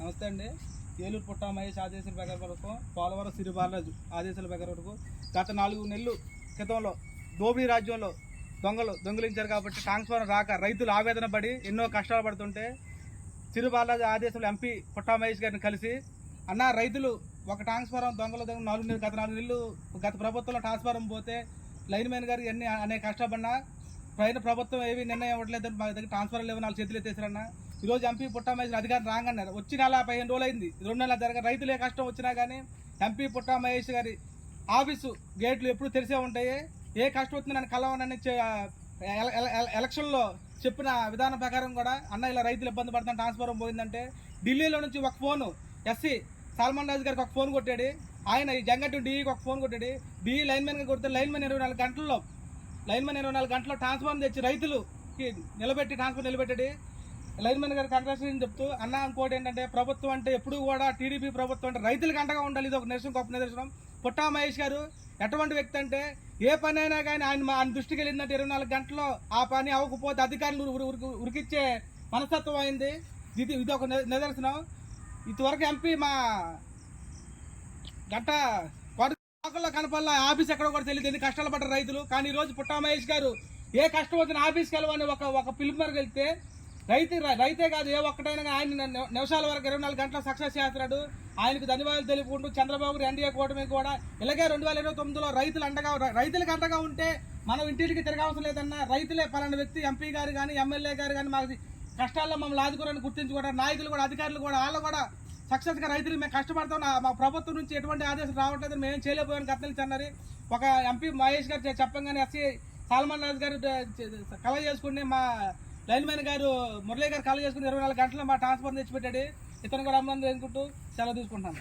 నమస్తే అండి. ఏలూరు పుట్ట మహేష్ ఆదేశాల ప్రకారం వరకు పోలవరం సిరి బాలరాజు ఆదేశాల ప్రకారం వరకు గత 4 నెలలు క్రితంలో దోబీ రాజ్యంలో దొంగిలించారు కాబట్టి ట్రాన్స్ఫార్మర్ రాక రైతులు ఆవేదన పడి ఎన్నో కష్టాలు పడుతుంటే సిరి బాలరాజు ఆదేశాలు ఎంపీ పుట్ట మహేష్ గారిని కలిసి అన్న రైతులు ఒక ట్రాన్స్ఫార్మర్ గత 4 నెలలు గత ప్రభుత్వంలో ట్రాన్స్ఫార్మర్ పోతే లైన్ మ్యాన్ గారు ఎన్ని అనేక కష్టపడినా పైన ప్రభుత్వం ఏవి నిర్ణయం ఇవ్వట్లేదని మా దగ్గర ట్రాన్స్ఫార్మర్ లేవు 4 చేతులు ఎత్తేసారన్న. ఈరోజు ఎంపీ పుట్ట మహేష్ అధికారం రాగానే వచ్చి నెల 15 రోజులు అయింది, 2 నెలల జరగ రైతులే కష్టం వచ్చినా కానీ ఎంపీ పుట్ట మహేష్ గారి ఆఫీసు గేట్లు ఎప్పుడు తెరిసే ఉంటాయి. ఏ కష్టం వచ్చింది నన్ను కలవనని ఎలక్షన్లో చెప్పిన విధానం ప్రకారం కూడా అన్న ఇలా రైతులు ఇబ్బంది పడుతున్న ట్రాన్స్ఫార్మర్ పోయిందంటే ఢిల్లీలో నుంచి ఒక ఫోను ఎస్సీ సల్మాన్ రాజు గారికి ఒక ఫోన్ కొట్టాడు. ఆయన ఈ జంగట్టు డీఈకి ఒక ఫోన్ కొట్టాడు. డీఈ లైన్మెన్గా కొడితే లైన్మెన్ 24 గంటల్లో ట్రాన్స్ఫార్మర్ తెచ్చి రైతులకి ట్రాన్స్ఫర్ నిలబెట్టాడు. లైన్మెన్ గారు కంగ్రాచులేషన్ చెప్తూ అన్న ఇంకోటి ఏంటంటే ప్రభుత్వం అంటే ఎప్పుడు కూడా టీడీపీ ప్రభుత్వం అంటే రైతులకు అండగా ఉండాలి. ఇది ఒక నిరసన, గొప్ప నిదర్శనం. పుట్ట మహేష్ గారు ఎటువంటి వ్యక్తి అంటే ఏ పని అయినా కానీ ఆయన దృష్టికి వెళ్ళిందంటే 24 గంటల్లో ఆ పని అవ్వకపోతే అధికారులు ఉరికిచ్చే మనస్తత్వం అయింది. ఇది ఒక నిదర్శనం. ఇంతవరకు ఎంపీ మా గంట లోకల్లో కనపల్లా ఆఫీస్ ఎక్కడో కూడా తెలియదు, ఎన్ని కష్టాలు పడ్డారు రైతులు. కానీ ఈరోజు పుట్ట మహేష్ గారు ఏ కష్టం వచ్చిన ఆఫీస్కి వెళ్ళమని ఒక పిలుపు మేరకు వెళ్తే రైతే కాదు ఏ ఒక్కటైనా ఆయన నిమిషాల వరకు 24 గంటల సక్సెస్ చేస్తున్నాడు. ఆయనకు ధన్యవాదాలు తెలుపుకుంటూ చంద్రబాబు ఎన్డీఏ కూటమి కూడా ఇలాగే 2029లో రైతులకు అండగా ఉంటే మనం ఇంటికి తిరగవసరం లేదన్నా. రైతులే పలానా వ్యక్తి ఎంపీ గారు కానీ ఎమ్మెల్యే గారు కానీ మాకు కష్టాల్లో మమ్మల్ని ఆదుకోవడానికి గుర్తించుకుంటారు. నాయకులు కూడా అధికారులు కూడా వాళ్ళు కూడా సక్సెస్గా రైతులు మేము కష్టపడతాం, మా ప్రభుత్వం నుంచి ఎటువంటి ఆదేశం రావట్లేదు, మేము చేయలేకపోయాను కథలు అన్నారు. ఒక ఎంపీ మహేష్ గారు చెప్పంగానే ఎస్సీ సల్మాన్ రాజు గారు కళ చేసుకుని మా లైన్మెన్ గారు మురళీ గారు కళ చేసుకుని 24 గంటల్లో మా ట్రాన్స్ఫర్ తెచ్చిపెట్టాడు. ఇతను కూడా అమ్మని అనుకుంటూ సెలవు తీసుకుంటాను.